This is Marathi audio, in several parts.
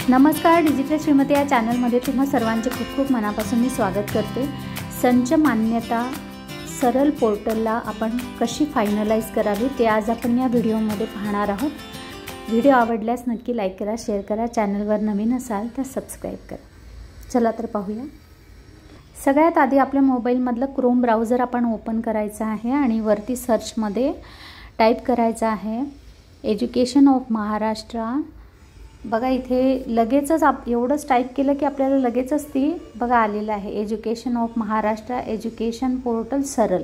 नमस्कार, डिजिटल श्रीमती या चॅनलमध्ये तुम्हा सर्वांचे खूप खूप मनापासून मी स्वागत करते। संच मान्यता सरल पोर्टलला आपण कशी फायनलाइज करावी ते आज आपण या व्हिडिओमध्ये पाहणार आहोत। व्हिडिओ आवडल्यास नक्की लाईक करा, शेअर करा, चॅनलवर नवीन असाल तर सबस्क्राइब करा। चला तर पाहूया। सगळ्यात आधी आपल्या मोबाईलमधलं क्रोम ब्राउझर आपण ओपन करायचं आहे आणि वरती सर्चमध्ये टाईप करायचं आहे एज्युकेशन ऑफ महाराष्ट्र। बघा इथे लगेचच एवढंच टाईप केलं की आपल्याला लगेचच ती बघा आलेलं आहे education of Maharashtra education portal सरल।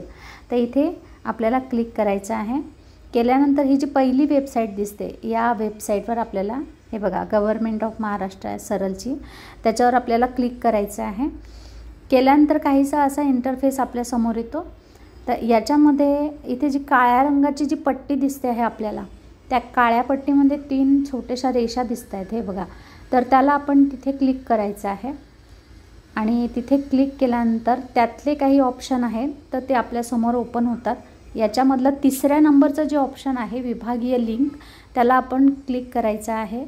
तर इथे आपल्याला क्लिक करायचं आहे। केल्यानंतर ही जी पहिली वेबसाईट दिसते या वेबसाईटवर आपल्याला हे बघा गव्हर्नमेंट ऑफ महाराष्ट्र सरलची, त्याच्यावर आपल्याला क्लिक करायचं आहे। केल्यानंतर काहीसा असा इंटरफेस आपल्या समोर येतो। तर याच्यामध्ये इथे जी काळ्या रंगाची जी पट्टी दिसते आहे आपल्याला, त्या काळ्या पट्टीमध्ये 3 छोट्याशा रेषा दिसत आहेत हे बघा। तर त्याला आपण तिथे क्लिक करायचं आहे आणि तिथे क्लिक केल्यानंतर त्यातले काही ऑप्शन आहेत तर ते आपल्या समोर ओपन होतात। याच्यामधला 3ऱ्या नंबरचं जे ऑप्शन आहे विभागीय लिंक, त्याला आपण क्लिक करायचं आहे।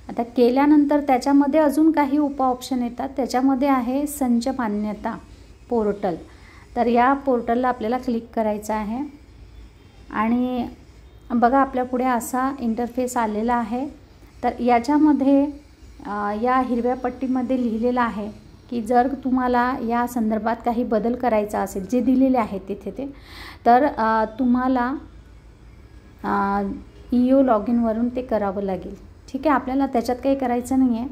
आता केल्यानंतर त्याच्यामध्ये अजून काही उप ऑप्शन येतात, त्याच्यामध्ये आहे संच मान्यता पोर्टल। तर या पोर्टलला आपल्याला क्लिक करायचं आहे आणि बघा आपल्या पुढे असा इंटरफेस आलेला आहे। तर याच्यामध्ये या हिरव्या पट्टीमध्ये लिहिलेलं आहे की जर तुम्हाला या संदर्भात काही बदल करायचा असेल जे दिलेले आहेत तिथे ते, तर तुम्हाला EO लॉगिन वरून ते करावं लागेल। ठीक आहे, आपल्याला त्याच्यात काही करायचं नाही आहे।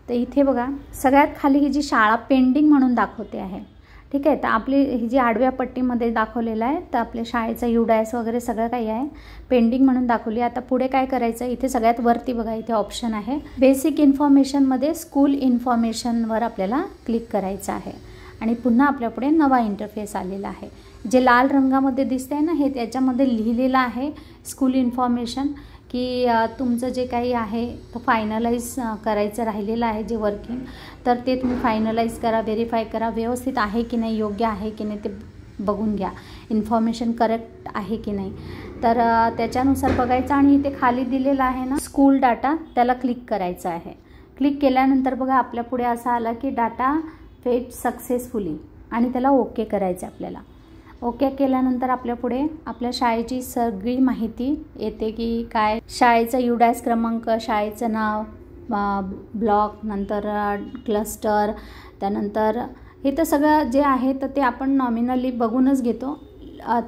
तर इथे बघा सगळ्यात खाली ही जी शाळा पेंडिंग म्हणून दाखवते आहे। ठीक आहे, तर आपली ही जी आडव्या पट्टीमध्ये दाखवलेलं आहे तर आपल्या शाळेचा UDAS वगैरे सगळं काही आहे पेंडिंग म्हणून दाखवली। आता पुढे काय करायचं, इथे सगळ्यात वरती बघा इथे ऑप्शन आहे बेसिक इन्फॉर्मेशनमध्ये स्कूल इन्फॉर्मेशनवर आपल्याला क्लिक करायचं आहे आणि पुन्हा आपल्या पुढे नवा इंटरफेस आलेला आहे। जे लाल रंगामध्ये दिसतंय ना हे त्याच्यामध्ये लिहिलेलं आहे स्कूल इन्फॉर्मेशन की तुमचं जे काही आहे तो फायनलाइज करायचं राहिलेलं आहे जे वर्किंग, तर ते तुम्ही फायनलाइज करा, व्हेरीफाय करा, व्यवस्थित आहे की नाही, योग्य आहे की नाही ते बघून घ्या, इन्फॉर्मेशन करेक्ट आहे की नाही। तर त्याच्यानुसार बघायचं आणि इथे खाली दिलेलं आहे ना स्कूल डाटा, त्याला क्लिक करायचं आहे। क्लिक केल्यानंतर बघा आपल्या पुढे असं आलं की डाटा फेच सक्सेसफुली आणि त्याला ओके करायचं आपल्याला। ओके केल्यानंतर आपल्या पुढे आपल्या शाळेची सगळी माहिती येते की काय शाळेचा UDAS क्रमांक, शाळेचं नाव, ब्लॉक, नंतर क्लस्टर, त्यानंतर हे तर सगळं जे आहे तर ते आपण नॉमिनली बघूनच घेतो।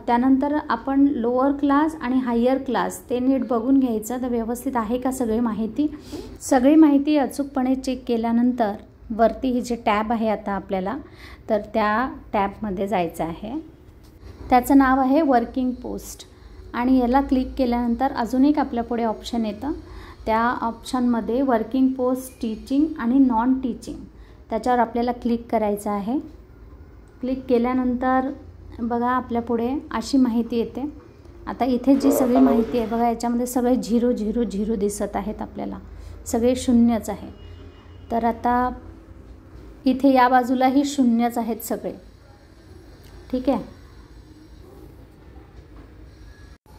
त्यानंतर आपण लोअर क्लास आणि हायर क्लास ते नीट बघून घ्यायचं तर व्यवस्थित आहे का सगळी माहिती अचूकपणे चेक केल्यानंतर वरती हे जे टॅब आहे आता आपल्याला, तर त्या टॅबमध्ये जायचं आहे। त्याचं नाव आहे वर्किंग पोस्ट आणि याला क्लिक केल्यानंतर अजून एक आपल्या पुढे ऑप्शन येतं। त्या ऑप्शनमध्ये वर्किंग पोस्ट टीचिंग आणि नॉन टीचिंग, त्याच्यावर आपल्याला क्लिक करायचं आहे। क्लिक केल्यानंतर बघा आपल्या पुढे अशी माहिती येते। आता इथे जी सगळी माहिती आहे बघा याच्यामध्ये सगळे 000 दिसत आहेत आपल्याला, सगळे शून्यच आहे। तर आता इथे या बाजूलाही शून्यच आहेत सगळे। ठीक आहे,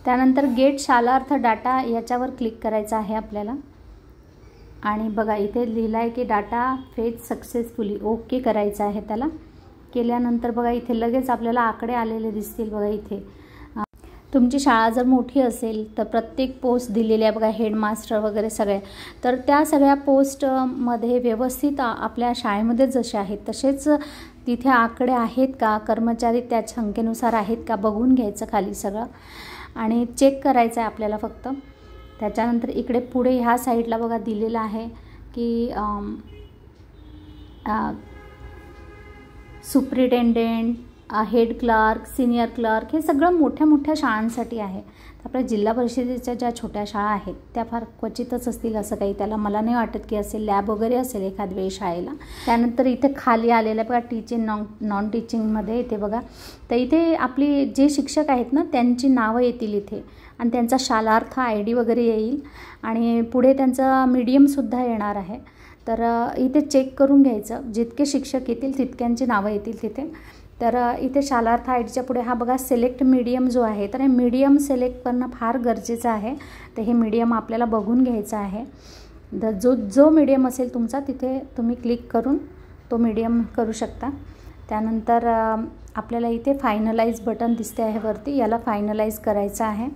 त्यानंतर गेट शालार्थ डाटा याच्यावर क्लिक करायचं आहे आपल्याला आणि बघा इथे लिहिलं आहे की डाटा फेच सक्सेसफुली, ओके करायचं आहे त्याला। केल्यानंतर बघा इथे लगेच आपल्याला आकडे आलेले दिसतील। बघा इथे तुमची शाळा जर मोठी असेल तर प्रत्येक पोस्ट दिलेली आहे बघा, हेडमास्टर वगैरे सगळे, तर त्या सगळ्या पोस्टमध्ये व्यवस्थित आपल्या शाळेमध्ये जसे आहेत तसेच तिथे आकडे आहेत का, कर्मचारी त्या संख्येनुसार आहेत का बघून घ्यायचं खाली सगळं आणि चेक करायचं आहे आपल्याला फक्त। त्याच्यानंतर इकडे पुढे ह्या साईडला बघा दिलेलं आहे की superintendent, head clerk, senior clerk, हे सगळं मोठ्या शाळांसाठी आहे। आपल्या जिल्हा परिषदेच्या ज्या छोट्या शाळा आहेत त्या फार क्वचितच असतील असं काही, त्याला मला नाही वाटत की असेल, लॅब वगैरे असेल एखाद वेळी शाळेला। त्यानंतर इथे खाली आलेलं बघा टीचिंग नॉन टीचिंगमध्ये इथे बघा, तर इथे आपली जे शिक्षक आहेत ना त्यांची नावं येतील इथे आणि त्यांचा शालार्थ ID वगैरे येईल आणि पुढे त्यांचा मीडियमसुद्धा येणार आहे। तर इथे चेक करून घ्यायचं, जितके शिक्षक येतील तितक्यांची नावं येतील तिथे। तर इथे शालार्थ आयडीच्या पुढे हा बघा सिलेक्ट मीडियम जो आहे, तर हे मीडियम सिलेक्ट करणं फार गरजेचं आहे। तर हे मीडियम आपल्याला बघून घ्यायचं आहे जो मीडियम असेल तुमचा तिथे तुम्ही क्लिक करून तो मीडियम करू शकता. त्यानंतर आपल्याला इथे फायनलाइज बटन दिसते आहे वरती, याला फायनलाइज करायचं आहे.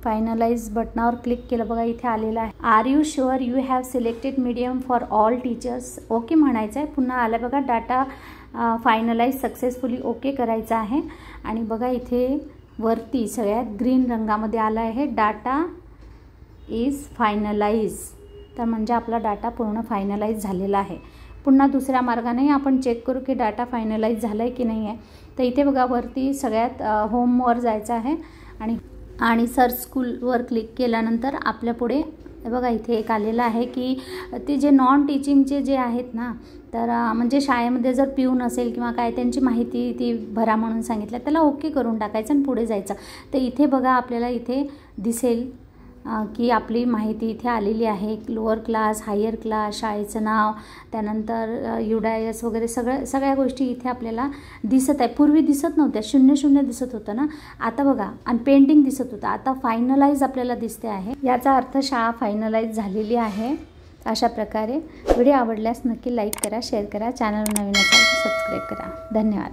फायनलाइज बटनावर क्लिक केलं बघा इथे आलेलं आहे. Are you sure you have selected medium for all teachers. Okay म्हणायचं आहे. पुन्हा आलं बघा डाटा फायनलाइज सक्सेसफुली, ओके करायचं आहे. आणि बघा इथे वरती सगळ्यात ग्रीन रंगामध्ये आलं आहे डाटा इज फायनलाइज. तर म्हणजे आपला डाटा पूर्ण फायनलाइज झालेला आहे. पुन्हा दुसऱ्या मार्गाने आपण चेक करू की डाटा फायनलाइज झाला आहे की नाही आहे. तर इथे बघा वरती सगळ्यात होमवर जायचं आहे आणि सर्च स्कूलवर क्लिक केल्यानंतर आपल्या पुढे बघा इथे एक आलेलं आहे की ते जे नॉन टीचिंगचे जे आहेत ना, तर म्हणजे शाळेमध्ये जर पिऊन असेल किंवा काय त्यांची माहिती ती भरा म्हणून सांगितलं, त्याला ओके करून टाकायचं आणि पुढे जायचं. तर इथे बघा आपल्याला इथे दिसेल की आपली माहिती इथे आलेली आहे. लोअर क्लास, हायर क्लास, शाळेचं नाव, त्यानंतर युडायस वगैरे सगळ्या गोष्टी इथे आपल्याला दिसत आहे. पूर्वी दिसत नव्हत्या, 0-0 दिसत होतं ना, आता बघा आणि पेंडिंग दिसत होतं, आता फायनलाइज आपल्याला दिसते आहे. याचा अर्थ शाळा फायनलाइज झालेली आहे. अशा प्रकारे व्हिडिओ आवडल्यास नक्की लाईक करा, शेअर करा, चॅनल नवीन असाल तर सबस्क्राईब करा. धन्यवाद.